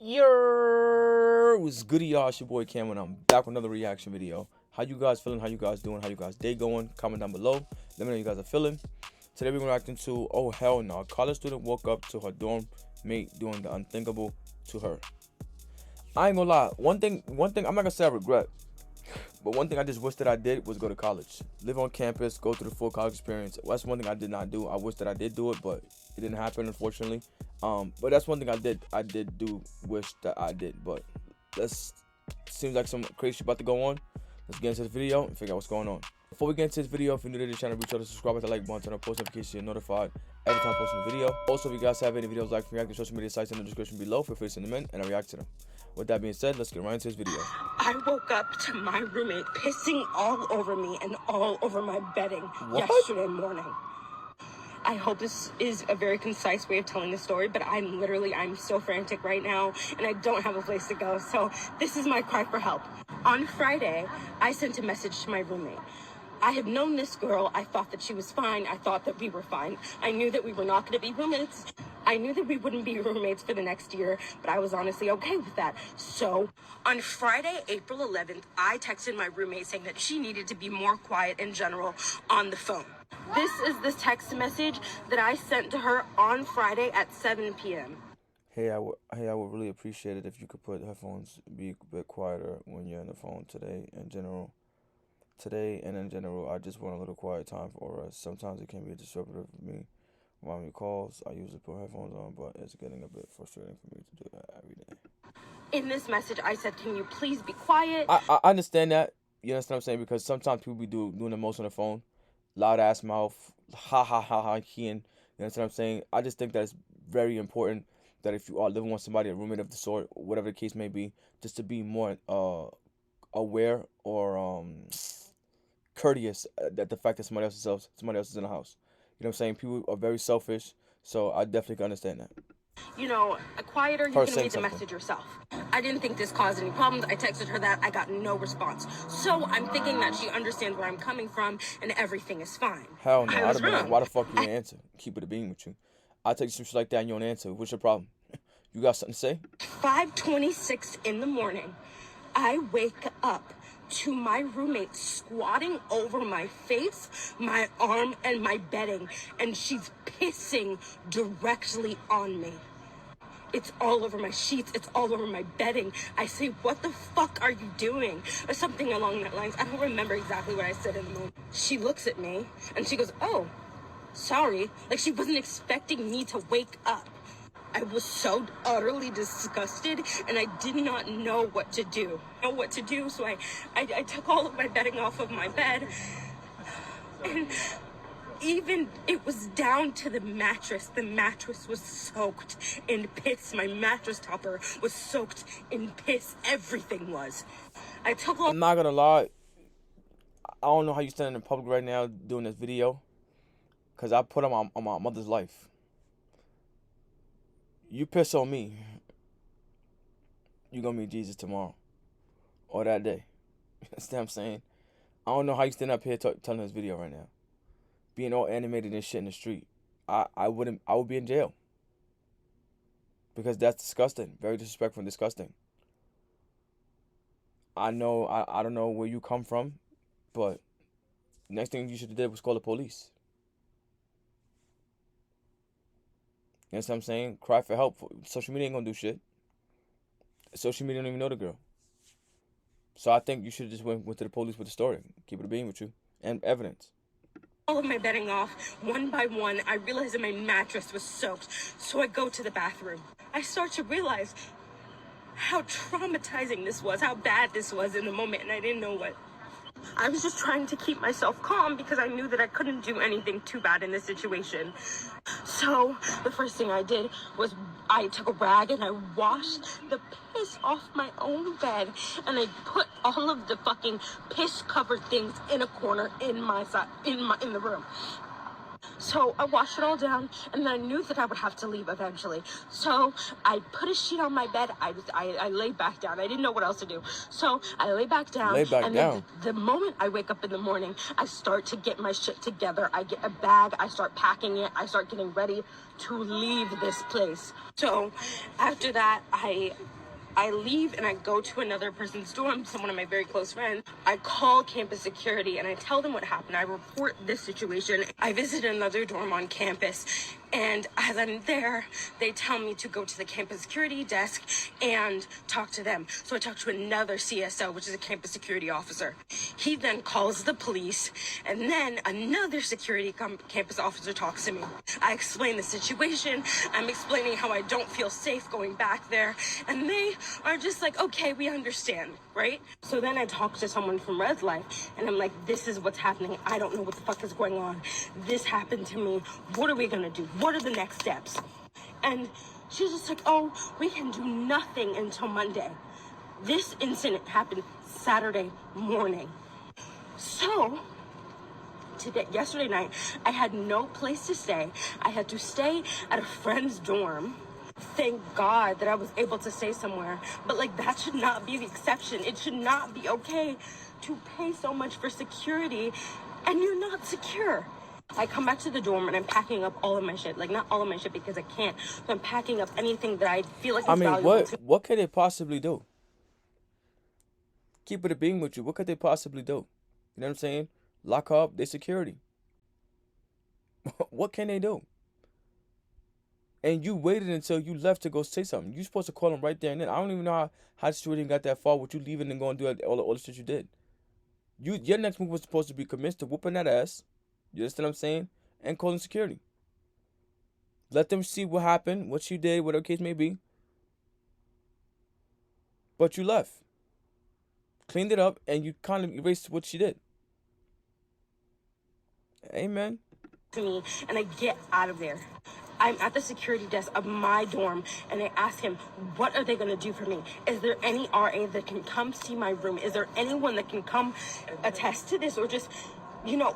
Yo, what's goody, y'all? It's your boy Cam, and I'm back with another reaction video. How you guys feeling? How you guys doing? How you guys day going? Comment down below. Let me know how you guys are feeling. Today we're reacting to Oh Hell No. A college student woke up to her dorm mate doing the unthinkable to her. I ain't gonna lie. One thing I'm not gonna say I regret, but one thing I just wish that I did was go to college, live on campus, go through the full college experience. That's one thing I did not do. I wish that I did do it, but it didn't happen, unfortunately. But that's one thing I did do wish that I did. But this seems like some crazy shit about to go on. Let's get into this video and figure out what's going on. Before we get into this video, if you're new to the channel, be sure to subscribe with the like button, turn on post notifications so you're notified every time I post a video. Also, if you guys have any videos like react to social media sites in the description below, feel free to send them in and I'll react to them. With that being said, let's get right into this video. I woke up to my roommate pissing all over me and all over my bedding yesterday morning. I hope this is a very concise way of telling the story, but I'm so frantic right now and I don't have a place to go. So this is my cry for help. On Friday, I sent a message to my roommate. I have known this girl. I thought that she was fine. I thought that we were fine. I knew that we were not going to be roommates. I knew that we wouldn't be roommates for the next year, but I was honestly okay with that. So on Friday, April 11th, I texted my roommate saying that she needed to be more quiet in general on the phone. This is the text message that I sent to her on Friday at 7 p.m. Hey, I would really appreciate it if you could put headphones, be a bit quieter when you're on the phone today in general. Today and in general, I just want a little quiet time for us. Sometimes it can be disruptive for me. When we calls, I usually put headphones on, but it's getting a bit frustrating for me to do that every day. In this message, I said, can you please be quiet? I understand that. You understand what I'm saying? Because sometimes people be doing the most on the phone. Loud ass mouth, keying. You understand what I'm saying? I just think that it's very important that if you are living with somebody, a roommate of the sort, whatever the case may be, just to be more aware or courteous that the fact that somebody else is in the house. You know what I'm saying? People are very selfish, so I definitely can understand that. You know, quieter, you can read the message yourself. I didn't think this caused any problems. I texted her that. I got no response. So I'm thinking that she understands where I'm coming from and everything is fine. Hell no. I'd have been like, why the fuck you didn't answer? Keep it a being with you. I'll take some shit like that and you don't answer. What's your problem? You got something to say? 5:26 in the morning, I wake up to my roommate squatting over my face, my arm, and my bedding, and she's pissing directly on me. It's all over my sheets. It's all over my bedding. I say, what the fuck are you doing? Or something along that lines. I don't remember exactly what I said in the moment. She looks at me and she goes, oh, sorry. Like she wasn't expecting me to wake up. I was so utterly disgusted and I did not know what to do. So I took all of my bedding off of my bed and even it was down to the mattress. The mattress was soaked in piss. My mattress topper was soaked in piss. Everything was. I'm not gonna lie. I don't know how you standing in public right now doing this video, cause I put on my mother's life. You piss on me, you gonna meet Jesus tomorrow, or that day. You understand what I'm saying? I don't know how you stand up here telling this video right now. Being all animated and shit in the street. I would be in jail. Because that's disgusting. Very disrespectful and disgusting. I know, I don't know where you come from, but next thing you should have did was call the police. You know what I'm saying? Cry for help. Social media ain't gonna do shit. Social media don't even know the girl. So I think you should have just went to the police with the story. Keep it a being with you. And evidence. All of my bedding off, one by one. I realized that my mattress was soaked. So I go to the bathroom. I start to realize how traumatizing this was, how bad this was in the moment, and I didn't know what. I was just trying to keep myself calm because I knew that I couldn't do anything too bad in this situation. So the first thing I did was I took a rag and I washed the piss off my own bed and I put all of the fucking piss covered things in a corner in the room. So I washed it all down, and then I knew that I would have to leave eventually. So I put a sheet on my bed. I lay back down. I didn't know what else to do. So I lay back down. Lay back and down. Then the moment I wake up in the morning, I start to get my shit together. I get a bag. I start packing it. I start getting ready to leave this place. So after that, I leave and I go to another person's dorm, someone of my very close friends. I call campus security and I tell them what happened. I report this situation. I visit another dorm on campus, and as I'm there, they tell me to go to the campus security desk and talk to them. So I talk to another CSO, which is a campus security officer. He then calls the police, and then another security campus officer talks to me. I explain the situation. I'm explaining how I don't feel safe going back there, and they are just like, okay, we understand, right? So then I talk to someone from Res Life, and I'm like, this is what's happening. I don't know what the fuck is going on. This happened to me. What are we gonna do? What are the next steps? And she's just like, oh, we can do nothing until Monday. This incident happened Saturday morning. So yesterday night, I had no place to stay. I had to stay at a friend's dorm. Thank God that I was able to stay somewhere. But like, that should not be the exception. It should not be okay to pay so much for security and you're not secure. I come back to the dorm and I'm packing up all of my shit. Like, not all of my shit because I can't. So I'm packing up anything that I feel like is valuable. What could they possibly do? Keep it a being with you. What could they possibly do? You know what I'm saying? Lock up their security. What can they do? And you waited until you left to go say something. You're supposed to call them right there and then. I don't even know how the situation got that far with you leaving and going to do all the shit you did. Your next move was supposed to be commit to whooping that ass. You understand what I'm saying? And calling security. Let them see what happened, what you did, whatever case may be. But you left. Cleaned it up, and you kind of erased what she did. Amen. To me, and I get out of there. I'm at the security desk of my dorm, and I ask him, what are they going to do for me? Is there any RA that can come see my room? Is there anyone that can come attest to this or just,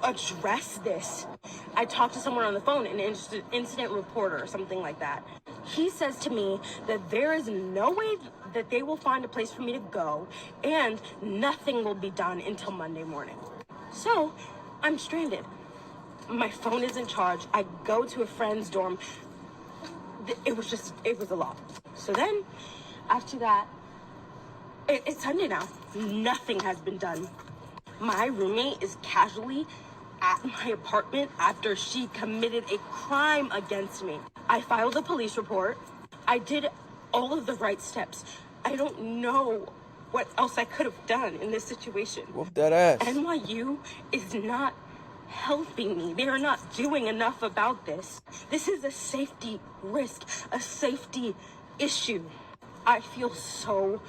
address this? I talked to someone on the phone, an incident reporter or something like that. He says to me that there is no way that they will find a place for me to go, and nothing will be done until Monday morning. So I'm stranded. My phone isn't charged. I go to a friend's dorm. It was a lot. So then, after that, it's Sunday now. Nothing has been done. My roommate is casually at my apartment after she committed a crime against me. I filed a police report. I did all of the right steps. I don't know what else I could have done in this situation. Whoop that ass. NYU is not helping me. They are not doing enough about this. This is a safety risk, a safety issue. I feel so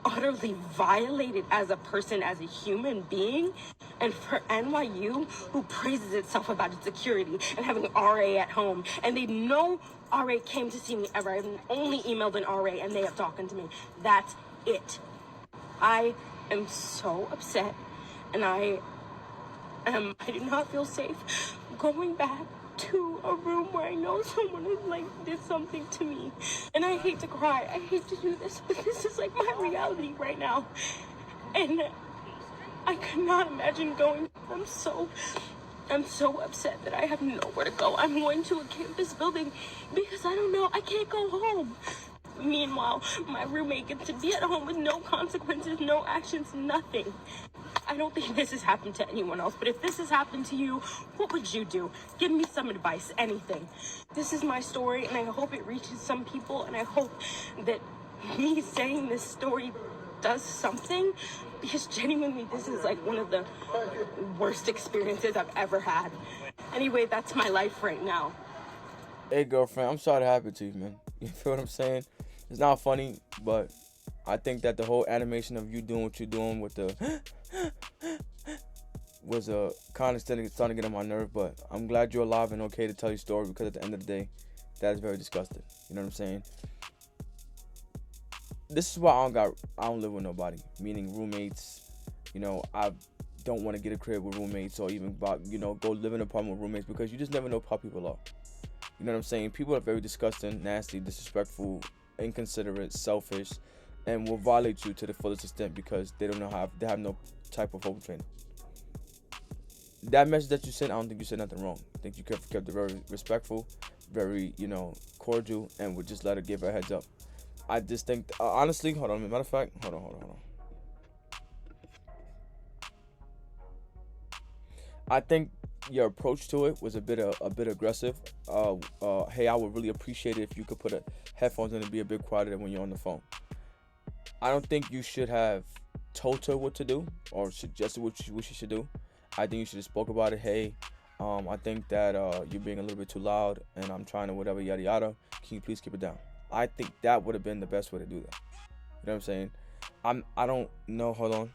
utterly violated as a person, as a human being. And for NYU, who praises itself about its security and having an RA at home, and they know RA came to see me ever. I've only emailed an RA and they have talked to me. That's it. I am so upset, and I do not feel safe going back to a room where I know someone has did something to me. And I hate to cry, I hate to do this, but this is my reality right now. And I cannot imagine going. I'm so upset that I have nowhere to go. I'm going to a campus building because I don't know, I can't go home. Meanwhile, my roommate gets to be at home with no consequences, no actions, nothing. I don't think this has happened to anyone else, but if this has happened to you, what would you do? Give me some advice, anything. This is my story, and I hope it reaches some people, and I hope that me saying this story does something, because genuinely, this is one of the worst experiences I've ever had. Anyway, that's my life right now. Hey, girlfriend, I'm sorry that happened to you, man. You feel what I'm saying? It's not funny, but I think that the whole animation of you doing what you're doing with the was kind of starting to get on my nerve. But I'm glad you're alive and okay to tell your story, because at the end of the day, that is very disgusting. You know what I'm saying? This is why I don't live with nobody, meaning roommates. I've don't want to get a crib with roommates, or even about, go live in an apartment with roommates, because you just never know how people are. You know what I'm saying? People are very disgusting, nasty, disrespectful, inconsiderate, selfish, and will violate you to the fullest extent because they have no type of hope training. That message that you sent, I don't think you said nothing wrong. I think you kept it very respectful, very, cordial, and would just let her give her a heads up. I just think, honestly, hold on. Matter of fact, hold on. I think your approach to it was a bit aggressive. Hey, I would really appreciate it if you could put headphones in and be a bit quieter when you're on the phone. I don't think you should have told her what to do or suggested what she should do. I think you should have spoke about it. Hey, I think that you're being a little bit too loud, and I'm trying to whatever, yada yada. Can you please keep it down? I think that would have been the best way to do that. You know what I'm saying? I don't know. Hold on.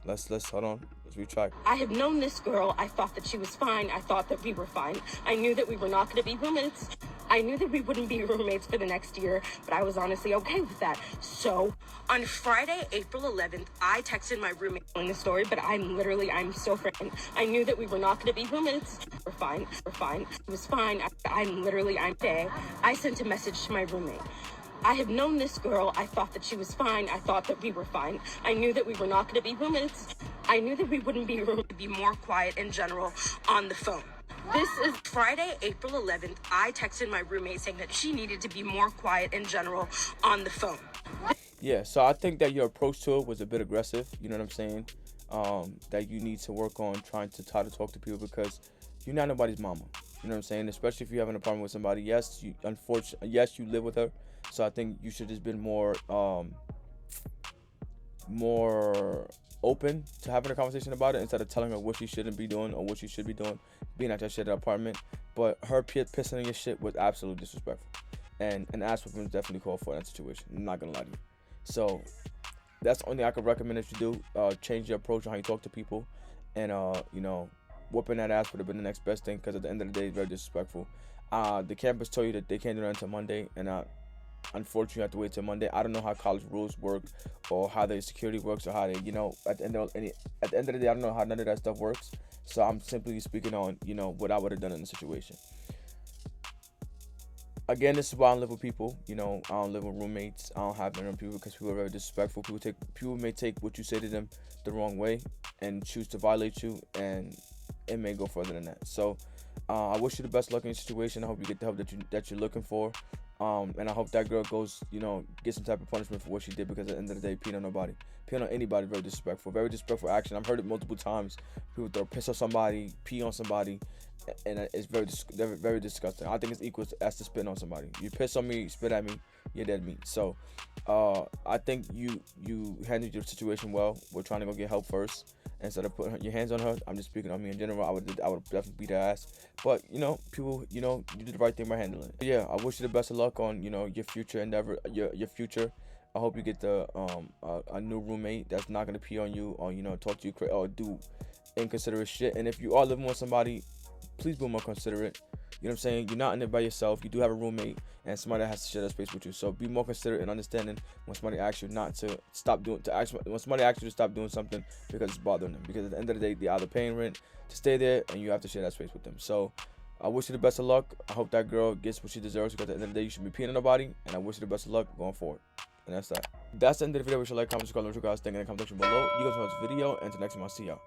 Let's hold on. Let's retract. I have known this girl. I thought that she was fine. I thought that we were fine. I knew that we were not going to be roommates. I knew that we wouldn't be roommates for the next year, but I was honestly okay with that. So on Friday, April 11th, I texted my roommate telling the story, but I'm so frightened. I knew that we were not going to be roommates. We're fine. It was fine. I'm okay. I sent a message to my roommate. I have known this girl. I thought that she was fine. I thought that we were fine. I knew that we were not going to be roommates. I knew that we wouldn't be roommates. Be more quiet in general on the phone. This is Friday, April 11th. I texted my roommate saying that she needed to be more quiet in general on the phone. Yeah, so I think that your approach to it was a bit aggressive. You know what I'm saying? That you need to work on trying to talk to people, because you're not nobody's mama. You know what I'm saying? Especially if you have an apartment with somebody. Yes, you live with her. So I think you should have been more open to having a conversation about it, instead of telling her what she shouldn't be doing or what she should be doing, being at your shit apartment. But her pissing on your shit was absolutely disrespectful, and an ass whooping was definitely called for in that situation. I'm not gonna lie to you. So that's the only thing I could recommend that you do. Change your approach on how you talk to people, and whooping that ass would have been the next best thing, because at the end of the day, it's very disrespectful. The campus told you that they can't do that until Monday, and unfortunately, you have to wait till Monday. I don't know how college rules work, or how their security works, or how they, at the end of the day, I don't know how none of that stuff works. So I'm simply speaking on, what I would have done in the situation. Again, this is why I don't live with people. I don't live with roommates. I don't have none of people, because people are very disrespectful. People may take what you say to them the wrong way and choose to violate you, and it may go further than that. So I wish you the best luck in your situation. I hope you get the help that you're looking for. And I hope that girl goes, get some type of punishment for what she did, because at the end of the day, peeing on anybody, very disrespectful action. I've heard it multiple times. People throw piss on somebody, pee on somebody, and it's very disgusting. I think it's equal as to spit on somebody. You piss on me, spit at me, you're dead meat. So I think you handled your situation well. We're trying to go get help first, instead of putting your hands on her. I'm just speaking on me in general. I would definitely beat her ass. But people, you did the right thing by handling it. Yeah, I wish you the best of luck on your future endeavor, your future. I hope you get a new roommate that's not gonna pee on you, or talk to you or do inconsiderate shit. And if you are living with somebody, please be more considerate. You know what I'm saying? You're not in it by yourself. You do have a roommate and somebody that has to share that space with you. So be more considerate and understanding when somebody asks you when somebody asks you to stop doing something because it's bothering them. Because at the end of the day, they're either paying rent to stay there, and you have to share that space with them. So I wish you the best of luck. I hope that girl gets what she deserves, because at the end of the day, you should be peeing on nobody. And I wish you the best of luck going forward. And that's that. That's the end of the video. Wish you like, comment, subscribe, let me know what you guys think in the comment section below. You guys watch this video, and until next time, I'll see y'all.